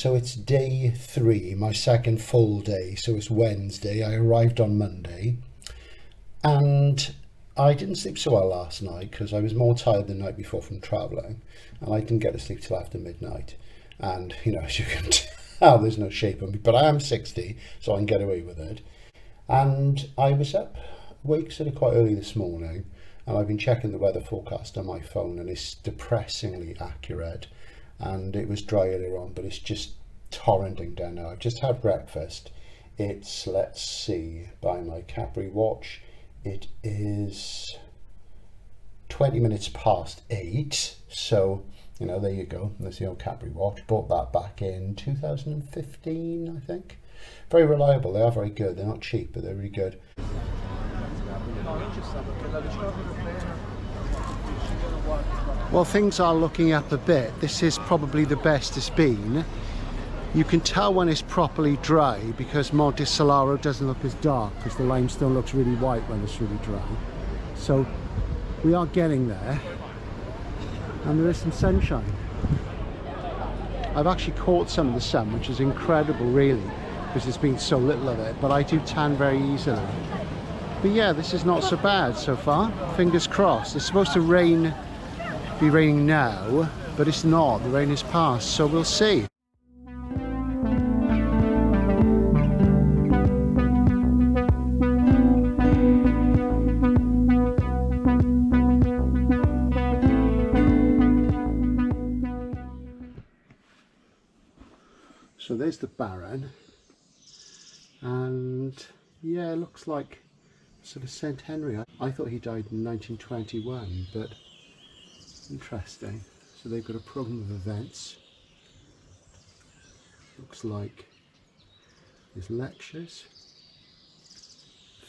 so it's day 3, my second full day, so it's Wednesday. I arrived on Monday, and I didn't sleep so well last night because I was more tired the night before from travelling, and I didn't get to sleep till after midnight. And, you know, as you can tell, there's no shape on me, but I am 60, so I can get away with it. And I was awake sort of quite early this morning, and I've been checking the weather forecast on my phone, and it's depressingly accurate. And it was dry earlier on, but it's just torrenting down now. I've just had breakfast. It's, let's see, by my Capri watch, it is 20 minutes past 8. So, you know, there you go. There's the old Capri watch. Bought that back in 2015, I think. Very reliable. They are very good. They're not cheap, but they're really good. Well, things are looking up a bit. This is probably the best it's been. You can tell when it's properly dry because Monte Solaro doesn't look as dark because the limestone looks really white when it's really dry. So we are getting there, and there is some sunshine. I've actually caught some of the sun, which is incredible really, because there's been so little of it, but I do tan very easily. But yeah, this is not so bad so far. Fingers crossed. It's supposed to be raining now, but it's not. The rain is past, so we'll see. So there's the Baron, and yeah, it looks like sort of centenary. I thought he died in 1921, but interesting. So they've got a program of events. Looks like there's lectures,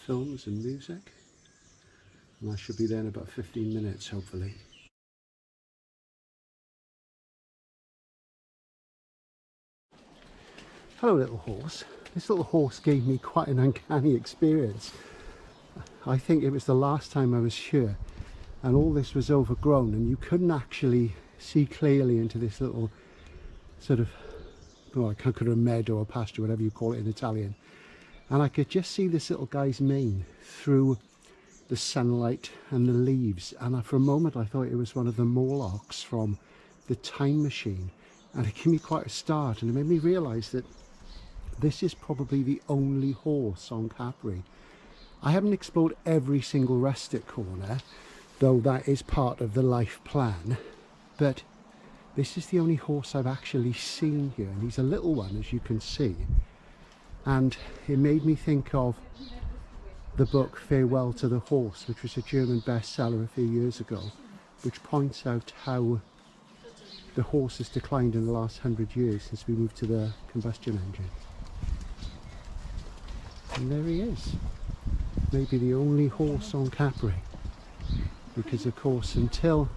films and music, and I should be there in about 15 minutes hopefully. Hello little horse. This little horse gave me quite an uncanny experience. I think it was the last time I was here, and all this was overgrown and you couldn't actually see clearly into this little sort of, well, I can't call it a meadow or pasture, whatever you call it in Italian. And I could just see this little guy's mane through the sunlight and the leaves, and for a moment I thought it was one of the Morlocks from the Time Machine, and it gave me quite a start, and it made me realise that this is probably the only horse on Capri. I haven't explored every single rustic corner, though that is part of the life plan, but this is the only horse I've actually seen here, and he's a little one, as you can see. And it made me think of the book Farewell to the Horse, which was a German bestseller a few years ago, which points out how the horse has declined in the last 100 years since we moved to the combustion engine. And there he is, maybe the only horse on Capri, because of course until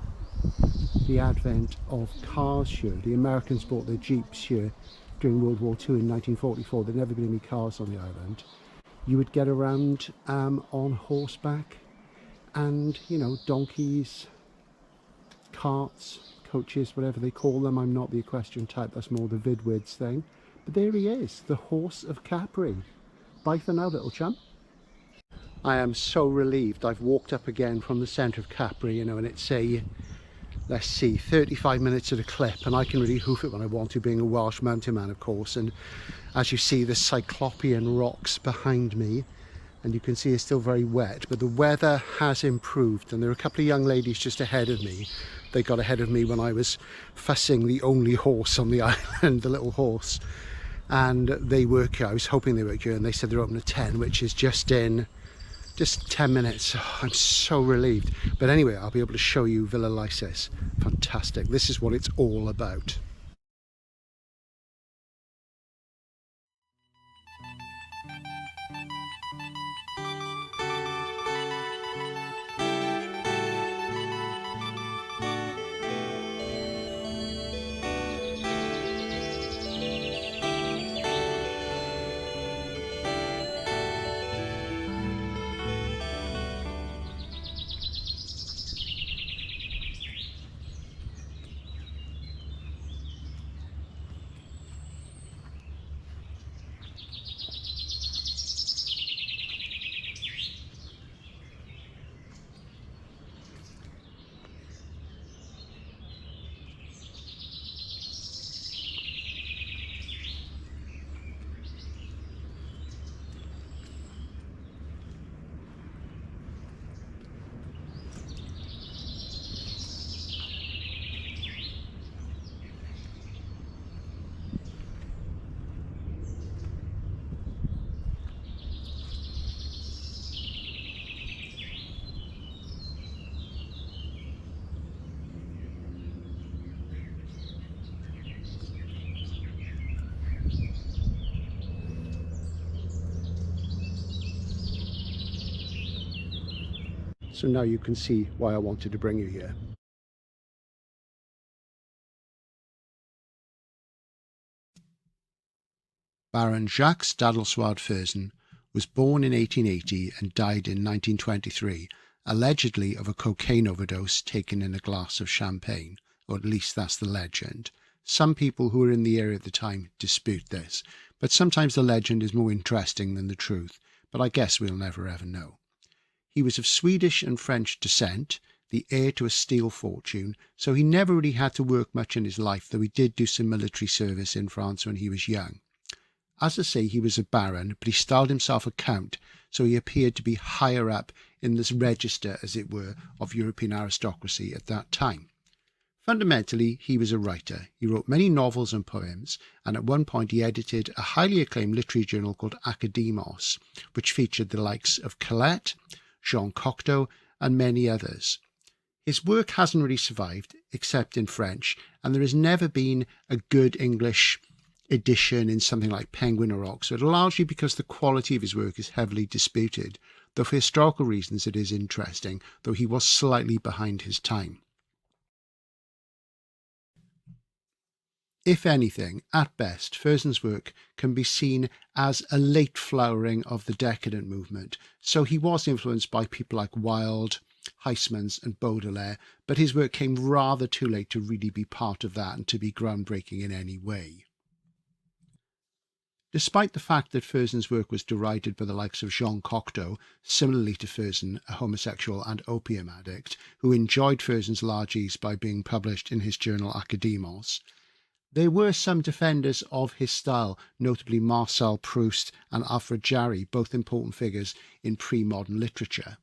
the advent of cars here, the Americans bought their jeeps here during World War II in 1944, there'd never been any cars on the island. You would get around on horseback, and you know, donkeys, carts, coaches, whatever they call them. I'm not the equestrian type, that's more the vidwids thing. But there he is, the horse of Capri. Bye for now, little chum. I am so relieved. I've walked up again from the centre of Capri, you know, and it's a, let's see, 35 minutes at a clip, and I can really hoof it when I want to, being a Welsh mountain man, of course. And as you see, the Cyclopean rocks behind me, and you can see it's still very wet, but the weather has improved, and there are a couple of young ladies just ahead of me. They got ahead of me when I was fussing the only horse on the island, the little horse. And they work here, I was hoping they work here, and they said they're open at 10, which is just 10 minutes. Oh, I'm so relieved. But anyway, I'll be able to show you Villa Lysis. Fantastic. This is what it's all about. So now you can see why I wanted to bring you here. Baron Jacques d'Adelsoide Fersen was born in 1880 and died in 1923, allegedly of a cocaine overdose taken in a glass of champagne, or at least that's the legend. Some people who were in the area at the time dispute this, but sometimes the legend is more interesting than the truth, but I guess we'll never ever know. He was of Swedish and French descent, the heir to a steel fortune, so he never really had to work much in his life, though he did do some military service in France when he was young. As I say, he was a baron, but he styled himself a count, so he appeared to be higher up in this register, as it were, of European aristocracy at that time. Fundamentally, he was a writer. He wrote many novels and poems, and at one point he edited a highly acclaimed literary journal called Academos, which featured the likes of Colette, Jean Cocteau, and many others. His work hasn't really survived, except in French, and there has never been a good English edition in something like Penguin or Oxford, largely because the quality of his work is heavily disputed, though for historical reasons it is interesting, though he was slightly behind his time. If anything, at best, Fersen's work can be seen as a late flowering of the decadent movement, so he was influenced by people like Wilde, Huysmans and Baudelaire, but his work came rather too late to really be part of that and to be groundbreaking in any way. Despite the fact that Fersen's work was derided by the likes of Jean Cocteau, similarly to Fersen, a homosexual and opium addict, who enjoyed Fersen's largesse by being published in his journal Academos, there were some defenders of his style, notably Marcel Proust and Alfred Jarry, both important figures in pre-modern literature.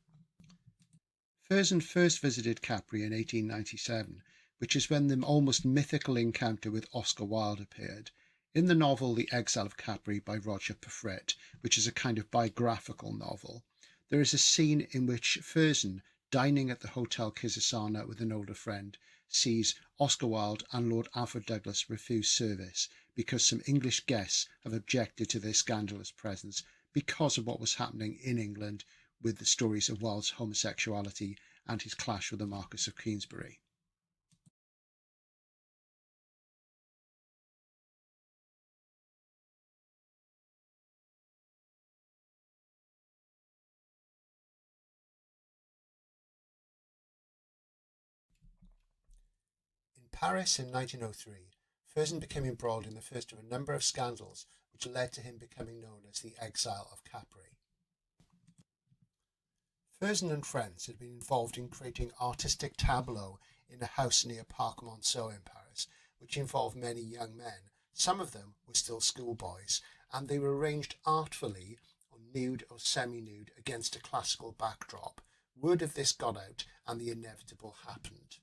Fersen first visited Capri in 1897, which is when the almost mythical encounter with Oscar Wilde appeared. In the novel The Exile of Capri by Roger Peffret, which is a kind of biographical novel, there is a scene in which Fersen, dining at the Hotel Kisisana with an older friend, sees Oscar Wilde and Lord Alfred Douglas refuse service because some English guests have objected to their scandalous presence because of what was happening in England with the stories of Wilde's homosexuality and his clash with the Marquess of Queensberry. In Paris in 1903, Fersen became embroiled in the first of a number of scandals which led to him becoming known as the Exile of Capri. Fersen and friends had been involved in creating artistic tableaux in a house near Parc Monceau in Paris, which involved many young men. Some of them were still schoolboys, and they were arranged artfully or nude or semi-nude against a classical backdrop. Word of this got out, and the inevitable happened.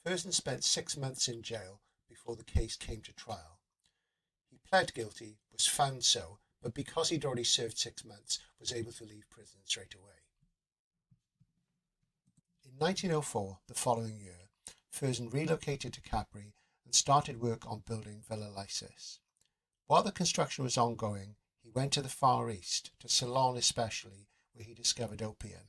Fersen spent 6 months in jail before the case came to trial. He pled guilty, was found so, but because he'd already served 6 months, was able to leave prison straight away. In 1904, the following year, Fersen relocated to Capri and started work on building Villa Lysis. While the construction was ongoing, he went to the Far East, to Ceylon especially, where he discovered opium.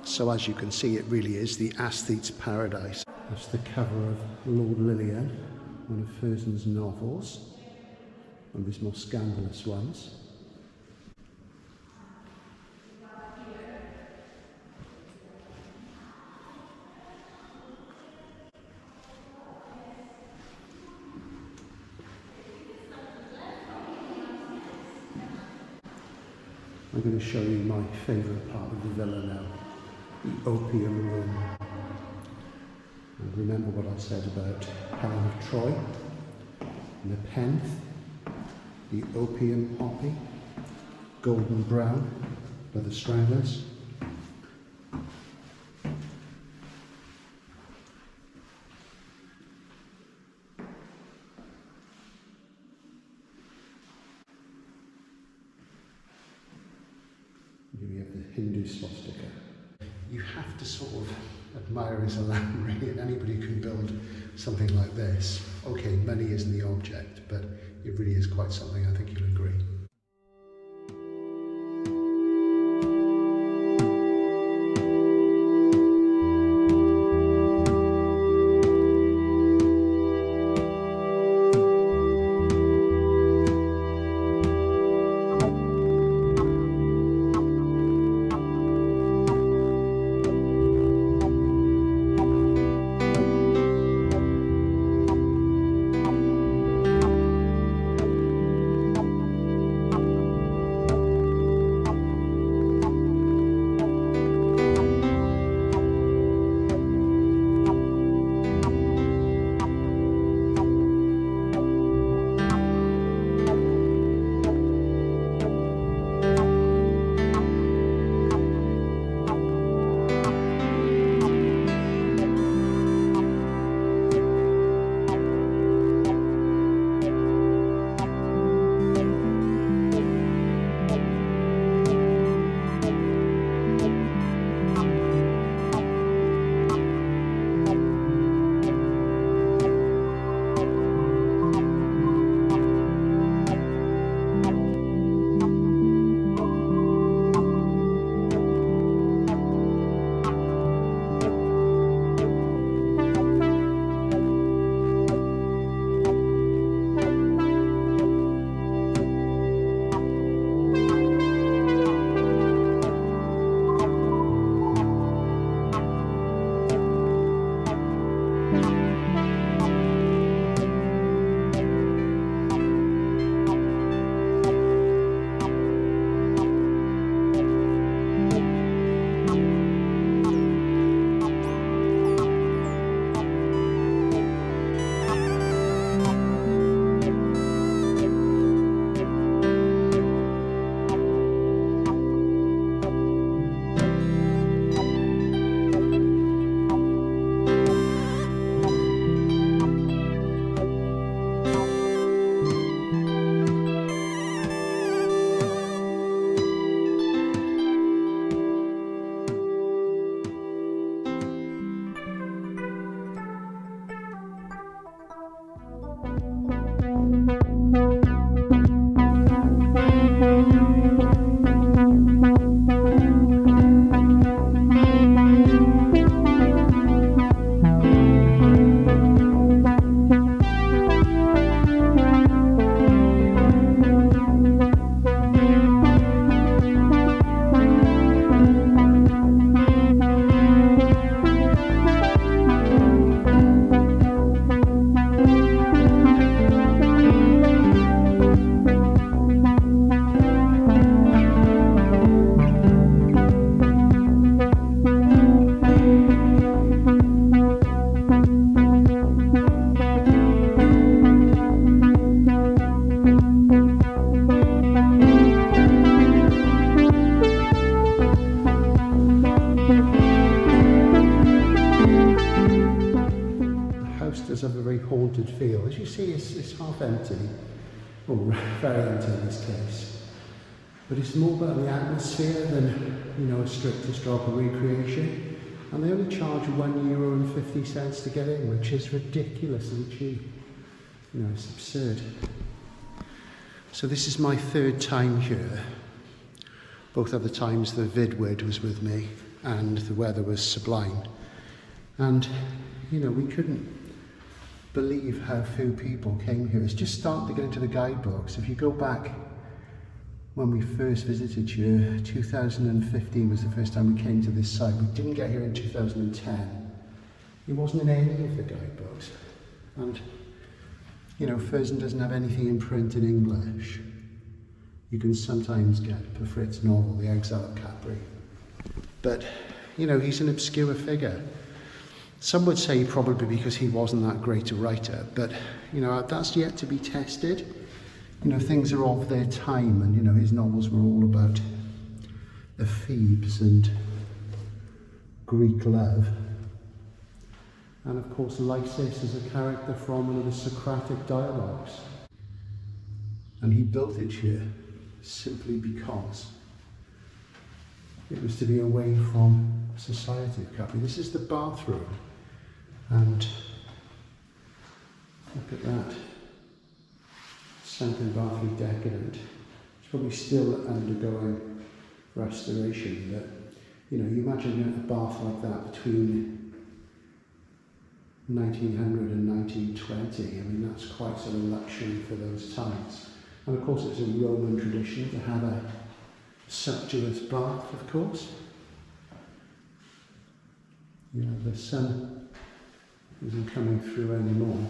So as you can see, it really is the aesthete's paradise. That's the cover of Lord Lillian, one of Fersen's novels, one of his more scandalous ones. I'm going to show you my favourite part of the villa now, the opium room. And remember what I said about Helen of Troy, Nepenthe, the opium poppy, golden brown by the Stranglers, Hindu swastika. You have to sort of admire his land, really, and anybody who can build something like this. Okay, money isn't the object, but it really is quite something, I think you'll agree. haunted feel. As you see, it's half empty, or very empty in this case. But it's more about the atmosphere than, you know, a strict historical recreation. And they only charge €1.50 to get in, which is ridiculously cheap. You know, it's absurd. So this is my third time here. Both other times the vidwid was with me and the weather was sublime. And, you know, we couldn't believe how few people came here. It's just starting to get into the guidebooks. If you go back when we first visited here, 2015 was the first time we came to this site. We didn't get here in 2010. It wasn't in any of the guidebooks. And, you know, Fersen doesn't have anything in print in English. You can sometimes get Per Frit's novel, The Exile of Capri. But, you know, he's an obscure figure. Some would say probably because he wasn't that great a writer, but, you know, that's yet to be tested. You know, things are of their time, and, you know, his novels were all about ephebes and Greek love. And of course, Lysis is a character from one of the Socratic dialogues. And he built it here simply because it was to be away from society of Capri. This is the bathroom, and look at that. Sunken bathroom, decadent. It's probably still undergoing restoration, but you know, you imagine a bath like that between 1900 and 1920. I mean, that's quite sort of luxury for those times. And of course, it's a Roman tradition to have a sumptuous bath, of course. You know, the sun isn't coming through anymore.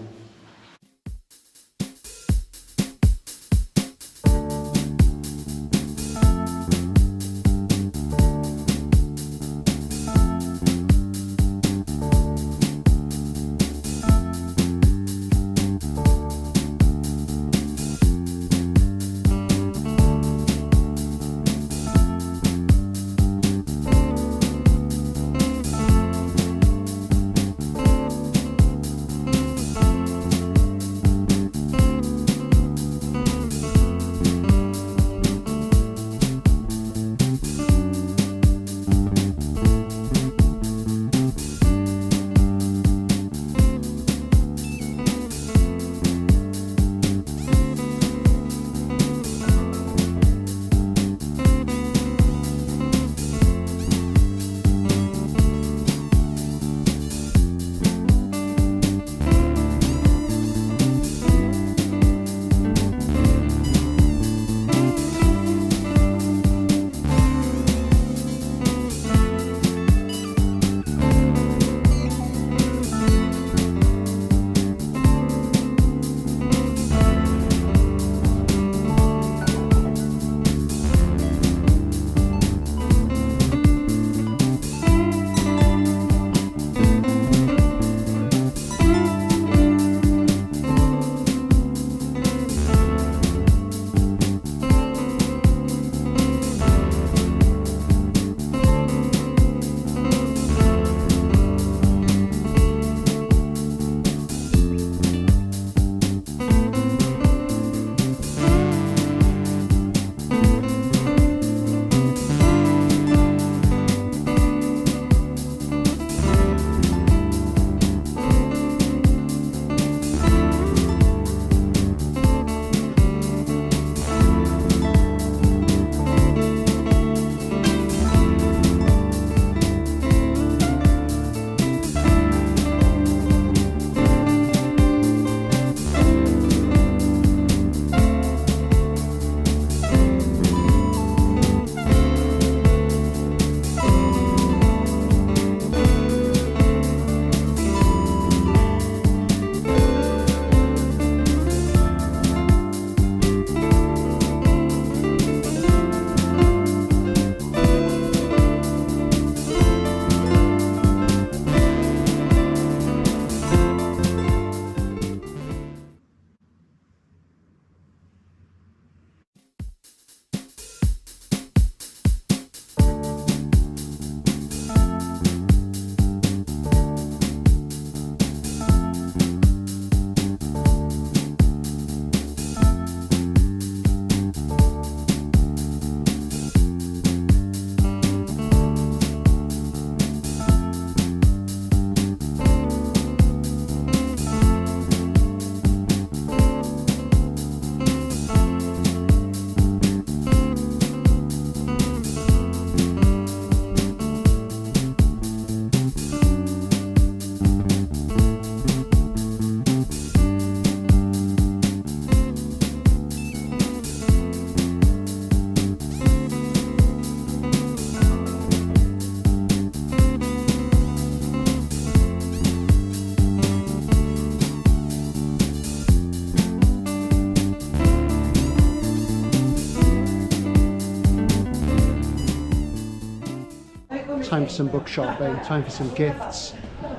Time for some book shopping, time for some gifts.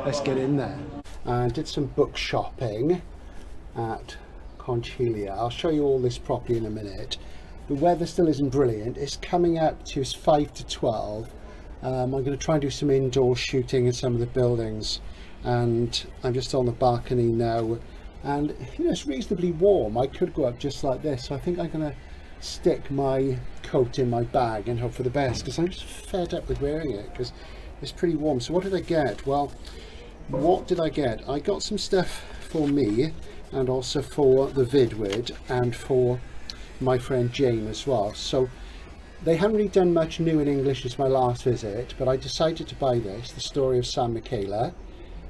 Let's get in there. I did some book shopping at Conchilia. I'll show you all this properly in a minute. The weather still isn't brilliant. It's coming up to 5 to 12. I'm going to try and do some indoor shooting in some of the buildings, and I'm just on the balcony now, and you know, it's reasonably warm. I could go up just like this, so I think I'm going to stick my coat in my bag and hope for the best, because I'm just fed up with wearing it because it's pretty warm. So what did I get? Well, what did I get? I got some stuff for me and also for the vidwid and for my friend Jane as well. So they haven't really done much new in English since my last visit, but I decided to buy this, The Story of San Michele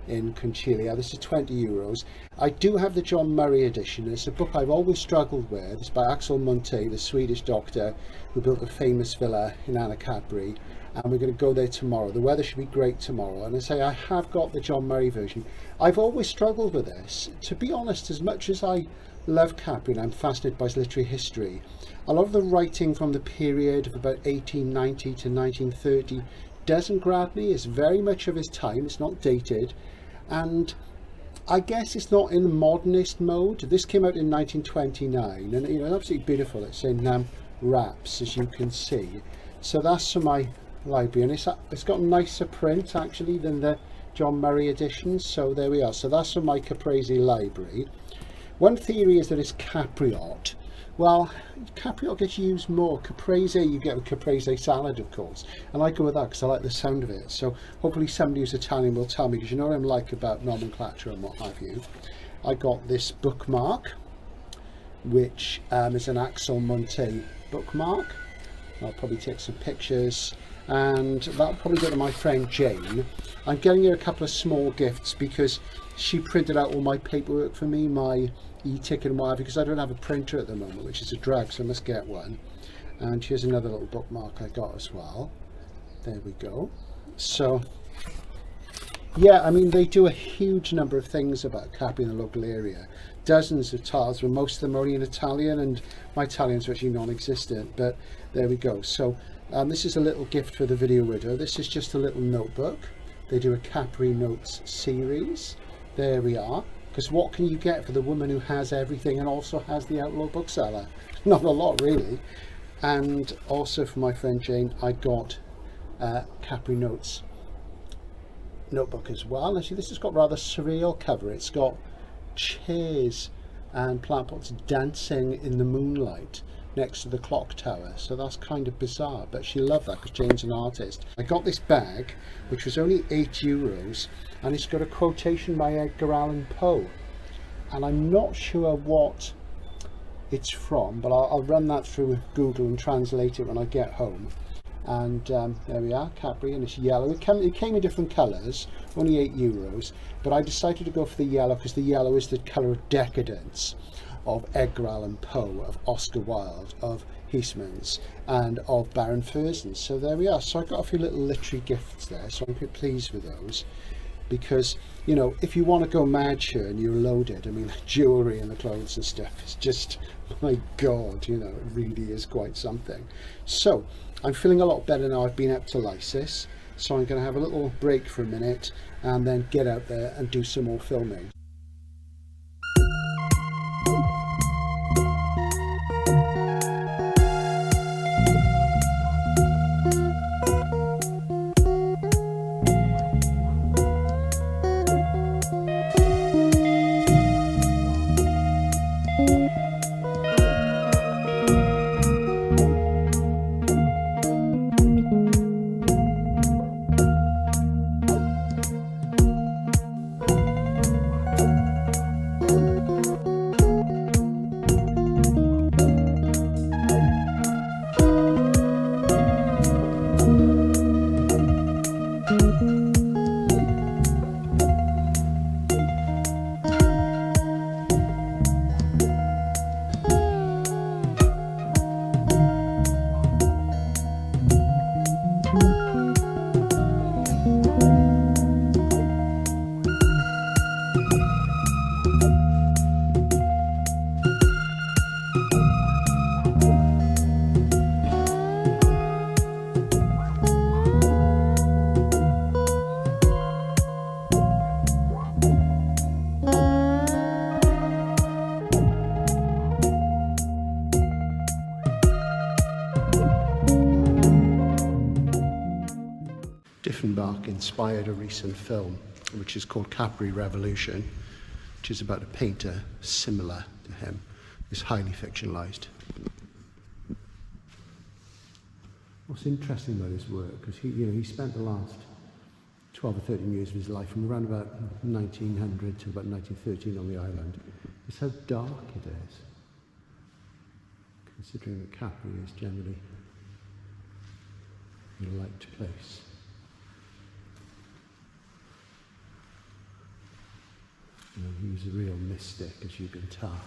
in Concilia. This is €20. I do have the John Murray edition. It's a book I've always struggled with. It's by Axel Monte, the Swedish doctor who built the famous villa in Anna Capri, and we're going to go there tomorrow. The weather should be great tomorrow, and I say I have got the John Murray version. I've always struggled with this. To be honest, as much as I love Capri and I'm fascinated by his literary history, a lot of the writing from the period of about 1890 to 1930 doesn't grab me. It's very much of his time. It's not dated, and I guess it's not in the modernist mode. This came out in 1929, and you know, absolutely beautiful. It's in wraps, as you can see. So that's for my library, and it's got nicer print actually than the John Murray edition. So there we are. So that's for my Caprese library. One theory is that it's Capriot. Well, Capriot gets used more. Caprese, you get with Caprese salad, of course, and I go with that because I like the sound of it. So hopefully somebody who's Italian will tell me, because you know what I'm like about nomenclature and what have you. I got this bookmark, which is an Axel Monte bookmark. I'll probably take some pictures, and that'll probably go to my friend Jane. I'm getting her a couple of small gifts because she printed out all my paperwork for me, my e-ticket and whatever, because I don't have a printer at the moment, which is a drag, so I must get one. And here's another little bookmark I got as well. There we go. So yeah, I mean, they do a huge number of things about Capri in the local area. Dozens of tiles, but most of them are in Italian, and my Italian's actually non-existent, but there we go. So this is a little gift for the video widow. This is just a little notebook. They do a Capri Notes series. There we are. Because what can you get for the woman who has everything and also has the outlaw bookseller? Not a lot, really. And also for my friend Jane, I got Capri Notes notebook as well. Actually, this has got rather surreal cover. It's got chairs and plant pots dancing in the moonlight next to the clock tower, so that's kind of bizarre, but she loved that because Jane's an artist. I got this bag, which was only €8, and it's got a quotation by Edgar Allan Poe, and I'm not sure what it's from, but I'll run that through Google and translate it when I get home. And there we are, Capri, and it's yellow. It came in different colours, only €8, but I decided to go for the yellow because the yellow is the colour of decadence, of Edgar Allan Poe, of Oscar Wilde, of Huysmans, and of Baron Fersen. So there we are. So I got a few little literary gifts there, so I'm pretty pleased with those, because, you know, if you want to go mad here and you're loaded, I mean, the jewellery and the clothes and stuff is just, my God, you know, it really is quite something. So I'm feeling a lot better now. I've been up to Lysis, so I'm going to have a little break for a minute and then get out there and do some more filming. Diefenbach inspired a recent film which is called Capri Revolution, which is about a painter similar to him. It's highly fictionalized. what's interesting about his work, because he spent the last 12 or 13 years of his life from around about 1900 to about 1913 on the island, is how dark it is, considering that Capri is generally a light place. He was a real mystic, as you can tell.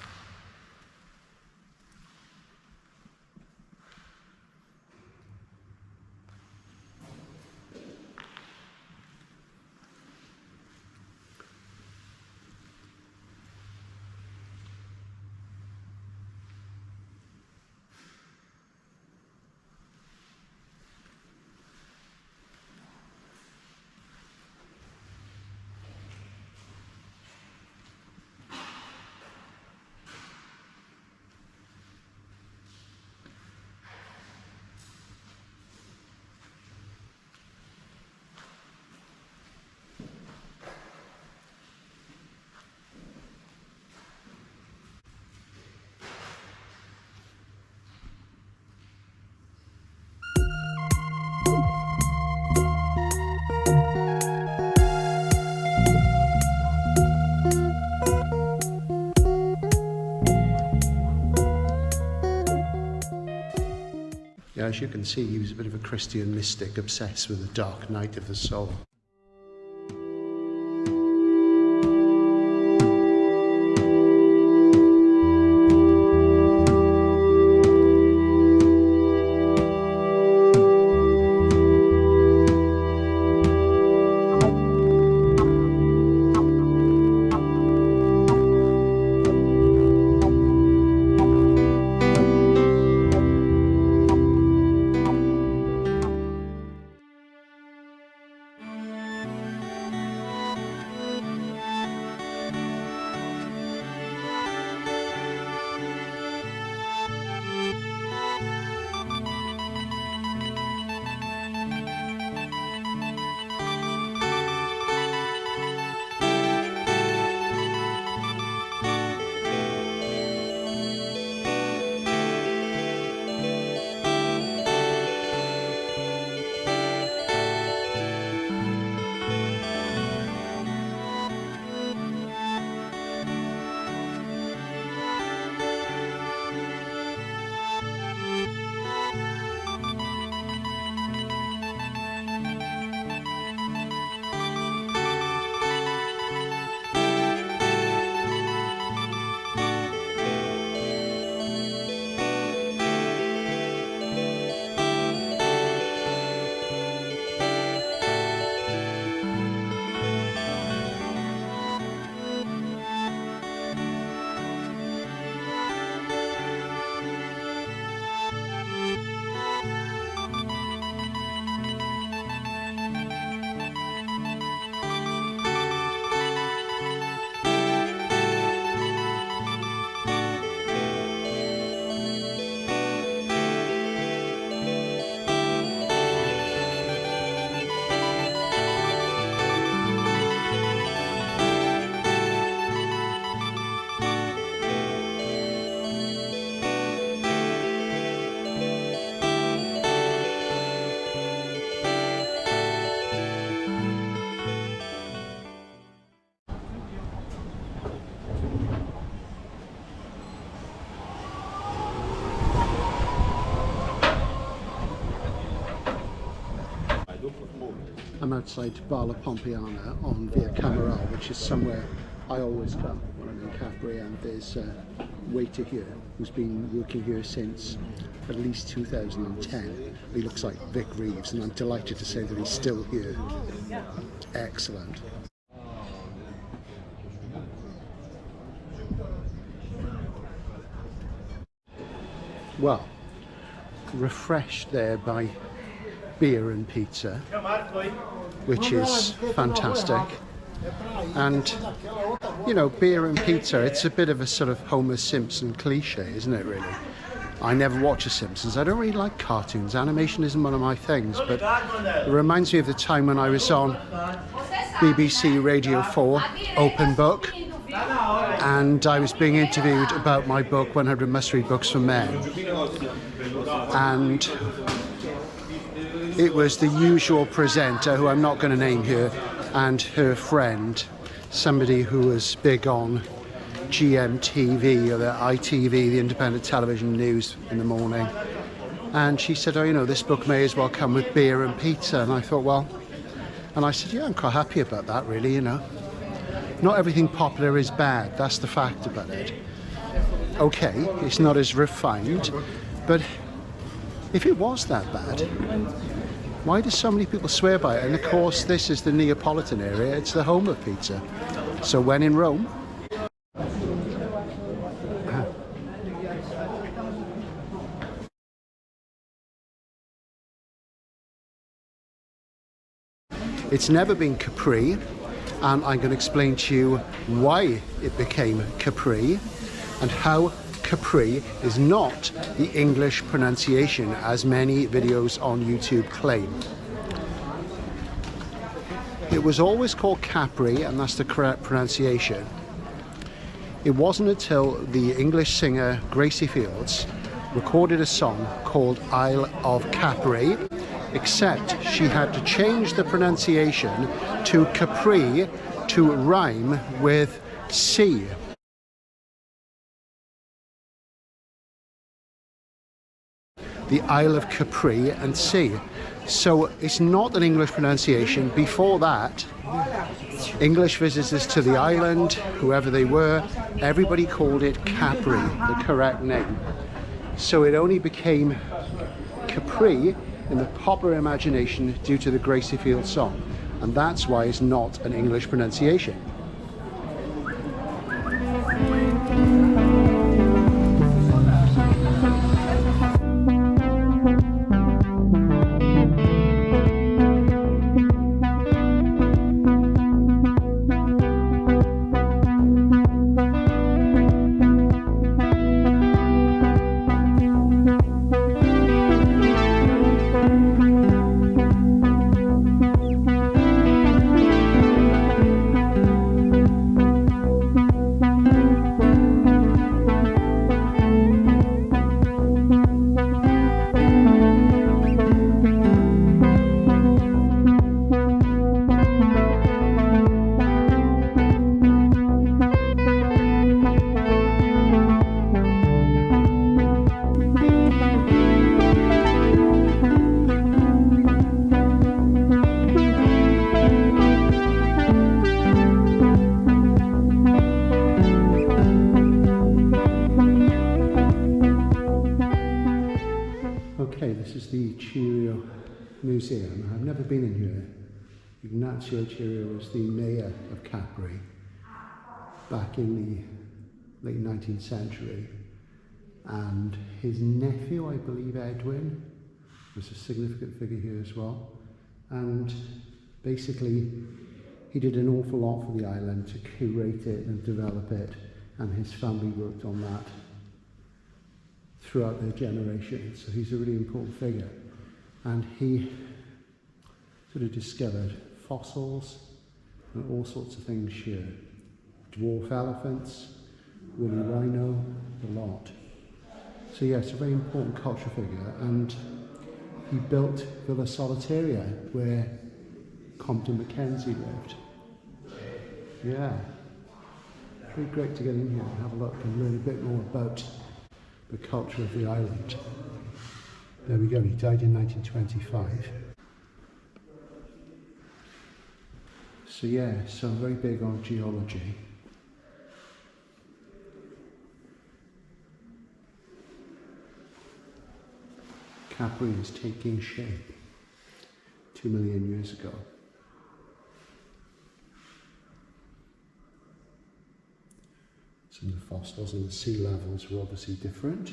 Yeah, as you can see, he was a bit of a Christian mystic obsessed with the dark night of the soul. I'm outside Villa Pompiana on Via Cameral, which is somewhere I always come when I'm in Capri, and there's a waiter here who's been working here since at least 2010. He looks like Vic Reeves, and I'm delighted to say that he's still here. Excellent. Well, refreshed there by beer and pizza, which is fantastic. And you know, beer and pizza, it's a bit of a sort of Homer Simpson cliche, isn't it, really? I never watch The Simpsons. I don't really like cartoons. Animation isn't one of my things, but it reminds me of the time when I was on BBC Radio 4, Open Book, and I was being interviewed about my book, 100 Must-Read Books for Men. And it was the usual presenter, who I'm not going to name here, and her friend, somebody who was big on GMTV, or the ITV, the Independent Television News, in the morning. And she said, oh, you know, this book may as well come with beer and pizza. And I thought, well, and I said, yeah, I'm quite happy about that, really, you know. Not everything popular is bad, that's the fact about it. Okay, it's not as refined, but if it was that bad, why do so many people swear by it? And of course, this is the Neapolitan area, it's the home of pizza. So when in Rome, it's never been Capri, and I'm going to explain to you why it became Capri and how Capri is not the English pronunciation as many videos on YouTube claim. It was always called Capri, and that's the correct pronunciation. It wasn't until the English singer Gracie Fields recorded a song called Isle of Capri, except she had to change the pronunciation to Capri to rhyme with sea. The Isle of Capri and sea. So it's not an English pronunciation. Before that, English visitors to the island, whoever they were, everybody called it Capri, the correct name. So it only became Capri in the popular imagination due to the Gracie Fields song, and that's why it's not an English pronunciation. Okay, this is the Cirio Museum. I've never been in here. Ignazio Cirio was the mayor of Capri back in the late 19th century, and his nephew, I believe Edwin, was a significant figure here as well. And basically he did an awful lot for the island to curate it and develop it, and his family worked on that throughout their generations. So he's a really important figure, and he sort of discovered fossils and all sorts of things here. Dwarf elephants, woolly rhino, the lot. So yeah, it's a very important cultural figure, and he built Villa Solitaria where Compton Mackenzie lived. Yeah, it's really great to get in here and have a look and learn a bit more about the culture of the island. There we go, he died in 1925. So yeah, so I'm very big on geology. Capri is taking shape 2 million years ago. Some of the fossils and the sea levels were obviously different.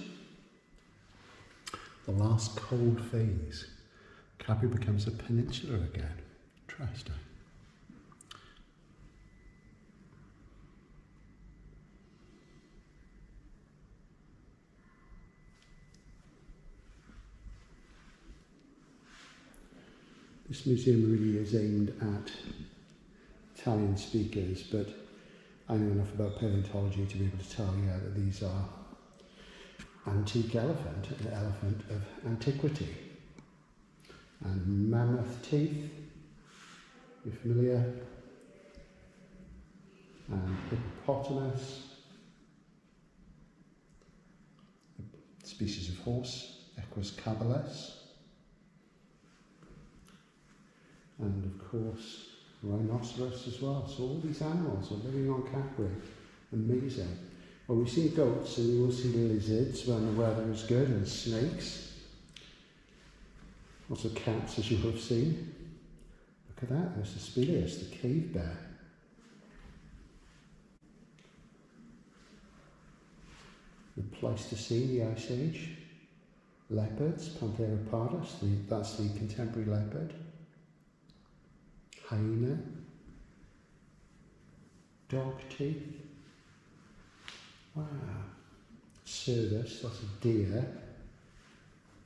The last cold phase, Capri becomes a peninsula again. Interesting. This museum really is aimed at Italian speakers, but I know enough about paleontology to be able to tell you that these are antique elephant, an elephant of antiquity. and mammoth teeth, you're familiar, and hippopotamus, a species of horse, Equus caballus, and of course rhinoceros as well. So all these animals are living on Capri. Amazing. Well, we've seen goats, and we will see lizards when the weather is good, and snakes. Also cats, as you have seen. Look at that, there's the Symbolist, the cave bear. The Pleistocene, the Ice Age. Leopards, Panthera pardus, that's the contemporary leopard. Hyena. Dog teeth. Wow. Cervus, that's a deer.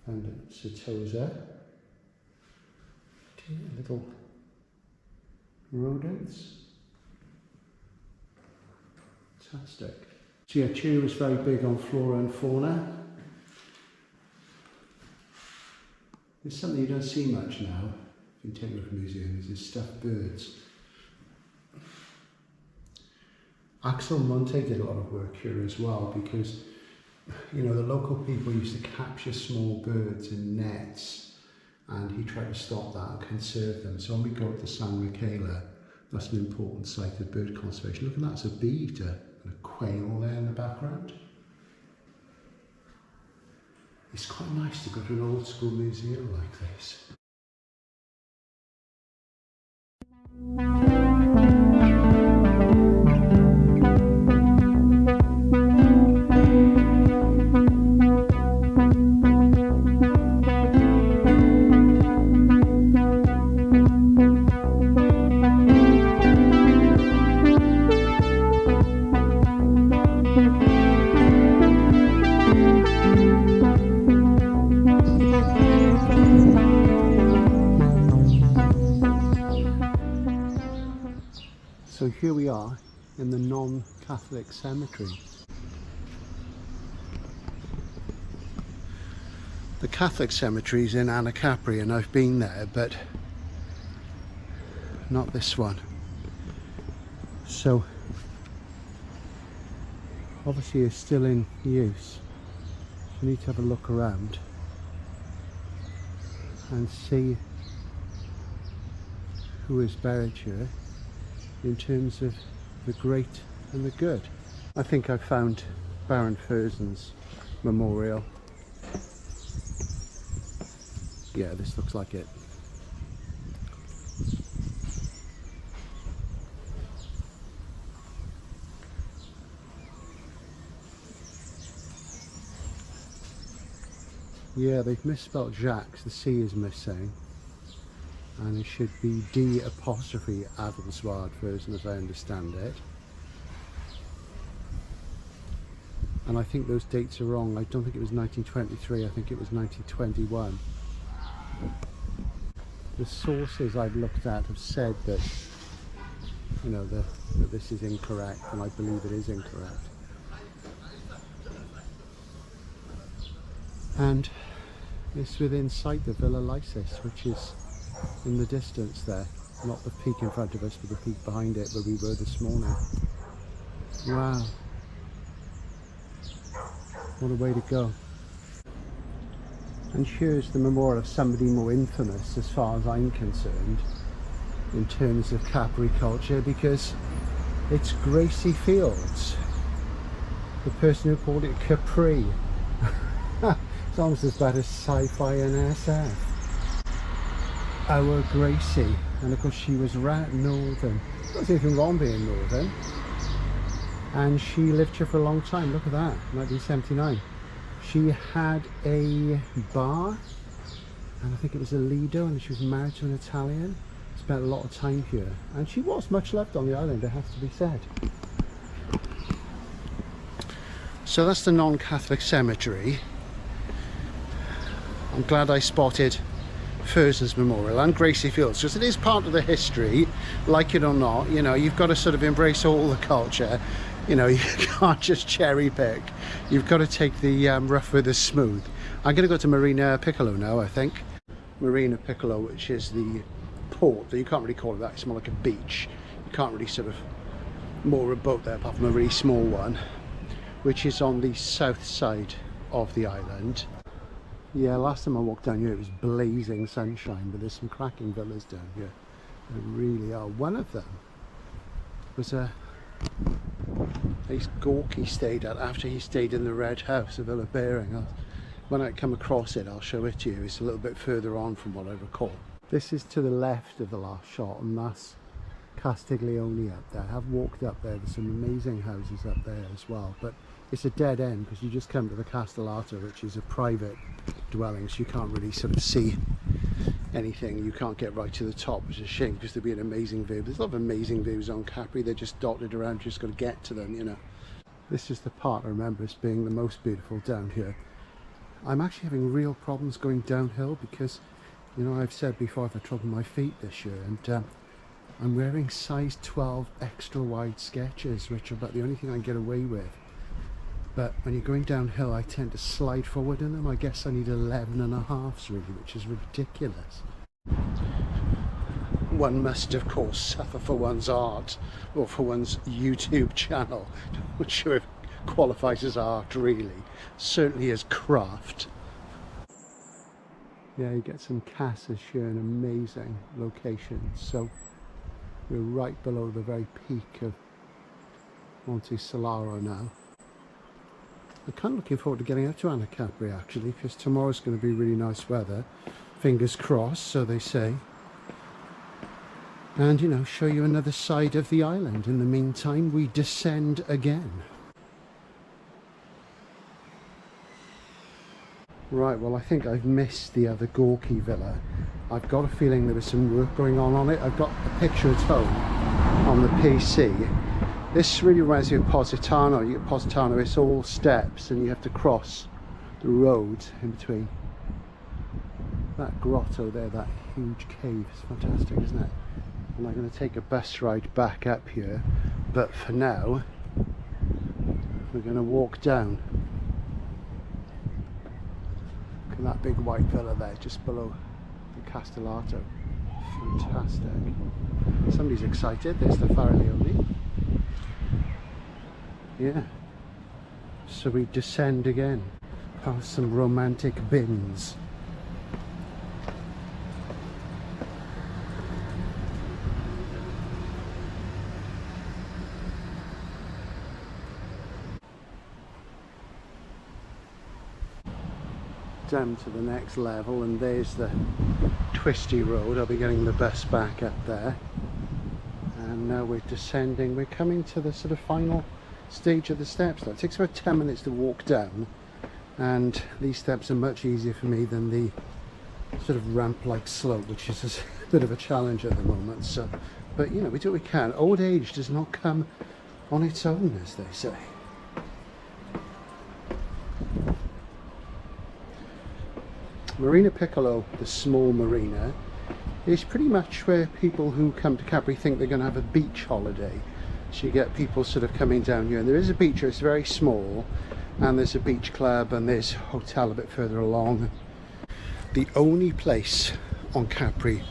And Setosa. Little rodents. Fantastic. So yeah, Chile was very big on flora and fauna. There's something you don't see much now in Diefenbach Museum, is stuffed birds. Axel Monte did a lot of work here as well, because you know the local people used to capture small birds in nets, and he tried to stop that and conserve them. So when we go to San Michele, that's an important site of bird conservation. Look at that, it's a bee eater and a quail there in the background. It's quite nice to go to an old school museum like this. So here we are in the non-Catholic cemetery. The Catholic cemetery is in Anna Capri, and I've been there, but not this one. So obviously it's still in use. You need to have a look around and see who is buried here in terms of the great and the good. I think I've found Baron Fersen's memorial. Yeah, this looks like it. Yeah, they've misspelled Jacques, the C is missing. And it should be D' Adelsward Fersen, as I understand it. And I think those dates are wrong. I don't think it was 1923, I think it was 1921. The sources I've looked at have said that, you know, that this is incorrect, and I believe it is incorrect. And it's within sight of Villa Lysis, which is in the distance there. Not the peak in front of us, but the peak behind it where we were this morning. Wow. What a way to go. And here's the memorial of somebody more infamous, as far as I'm concerned, in terms of Capri culture, because it's Gracie Fields, the person who called it Capri. It's almost as bad as sci-fi and SF. Our Gracie, and of course she was northern. There's anything wrong being northern. And she lived here for a long time. Look at that, 1979. She had a bar, and I think it was a Lido, and she was married to an Italian. Spent a lot of time here, and she was much loved on the island, it has to be said. So that's the non-Catholic cemetery. I'm glad I spotted Fersen's memorial and Gracie Fields, because it is part of the history, like it or not. You know, you've got to sort of embrace all the culture. You know, you can't just cherry pick. You've got to take the rough with the smooth. I'm going to go to Marina Piccolo now, I think. Marina Piccolo, which is the port. You can't really call it that, it's more like a beach. You can't really sort of moor a boat there apart from a really small one, which is on the south side of the island. Yeah, last time I walked down here it was blazing sunshine, but there's some cracking villas down here. There really are. One of them was a place Gorky stayed at after he stayed in the Red House of Villa Baring. When I come across it, I'll show it to you. It's a little bit further on from what I recall. This is to the left of the last shot, and that's Castiglione up there. I've walked up there. There's some amazing houses up there as well, but it's a dead end because you just come to the Castellato, which is a private dwelling, so you can't really sort of see anything. You can't get right to the top, which is a shame because there'd be an amazing view. There's a lot of amazing views on Capri. They're just dotted around. You just got to get to them, you know. This is the part I remember as being the most beautiful down here. I'm actually having real problems going downhill because, you know, I've said before I've had trouble with my feet this year, and I'm wearing size 12 extra wide Skechers, which are about the only thing I can get away with. But when you're going downhill, I tend to slide forward in them. I guess I need 11.5s really, which is ridiculous. One must, of course, suffer for one's art, or for one's YouTube channel. I'm not sure if it qualifies as art really. Certainly as craft. Yeah, you get some casas here in amazing locations. So we're right below the very peak of Monte Solaro now. I'm kind of looking forward to getting out to Anna Capri actually, because tomorrow's going to be really nice weather. Fingers crossed, so they say. And, you know, show you another side of the island. In the meantime, we descend again. Right, well, I think I've missed the other Gorky villa. I've got a feeling there was some work going on it. I've got a picture at home on the PC. This really reminds me of Positano. You get Positano, it's all steps and you have to cross the road in between. That grotto there, that huge cave is fantastic, isn't it? And I'm going to take a bus ride back up here, but for now we're going to walk down. Look at that big white villa there just below the Castellato. Fantastic. Somebody's excited. There's the Fariglioni. Yeah. So we descend again past some romantic bins. Down to the next level, and there's the twisty road. I'll be getting the bus back up there, and now we're descending. We're coming to the sort of final stage of the steps. That takes about 10 minutes to walk down, and these steps are much easier for me than the sort of ramp-like slope, which is a bit of a challenge at the moment. So, but you know, we do what we can. Old age does not come on its own, as they say. Marina Piccolo, the small marina, is pretty much where people who come to Capri think they're going to have a beach holiday. So you get people sort of coming down here, and there is a beach here, it's very small, and there's a beach club, and there's a hotel a bit further along. The only place on Capri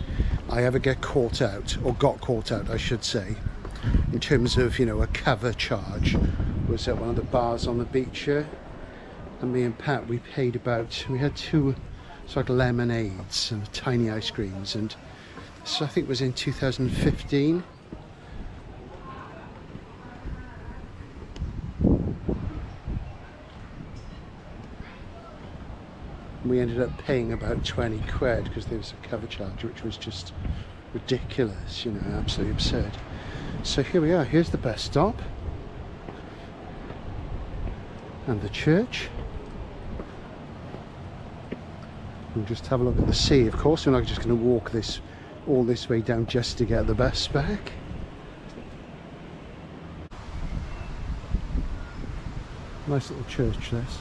I ever get caught out, or got caught out I should say, in terms of, you know, a cover charge, was at one of the bars on the beach here. And me and Pat, we paid about, we had two sort of lemonades and tiny ice creams, and so I think it was in 2015. We ended up paying about 20 quid because there was a cover charge, which was just ridiculous, you know, absolutely absurd. So here we are, here's the bus stop and the church. We'll just have a look at the sea. Of course, we're not just going to walk this all this way down just to get the bus back. Nice little church, this.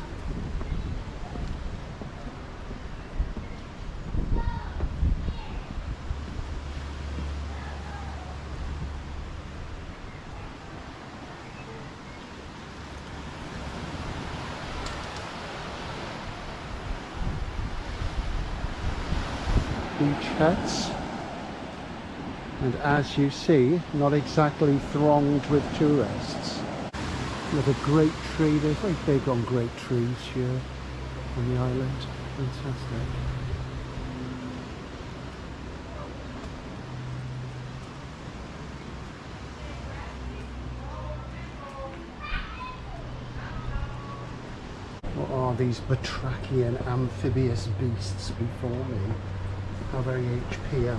beach huts. And as you see, not exactly thronged with tourists. Another great tree. They're very big on great trees here on the island. Fantastic. What are these batrachian amphibious beasts before me? How very HPL.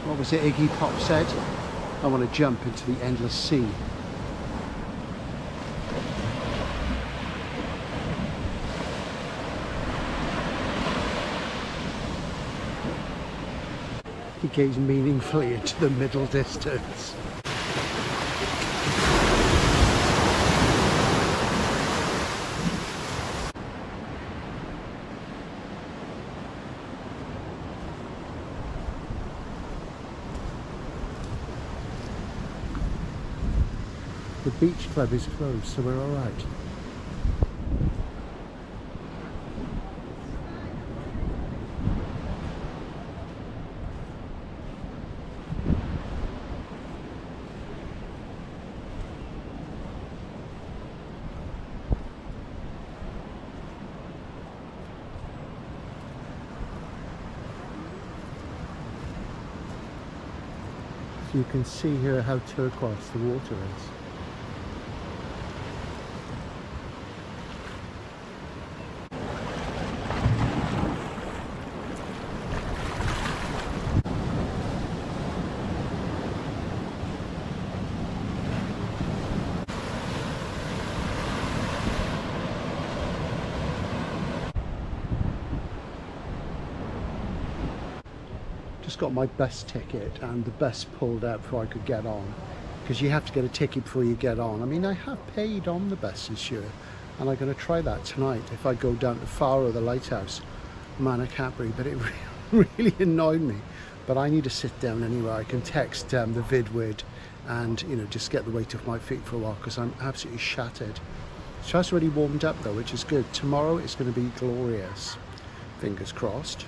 What was it Iggy Pop said? I want to jump into the endless sea. He gazed meaningfully into the middle distance. The beach club is closed, so we're all right. So you can see here how turquoise the water is. Just got my bus ticket and the bus pulled out before I could get on, because you have to get a ticket before you get on. I mean, I have paid on the buses here and I'm going to try that tonight if I go down to Faro, the lighthouse, Mana Capri, but it really annoyed me. But I need to sit down anywhere. I can text the vidwid and, you know, just get the weight off my feet for a while because I'm absolutely shattered. It's just already warmed up though, which is good. Tomorrow it's going to be glorious. Fingers crossed.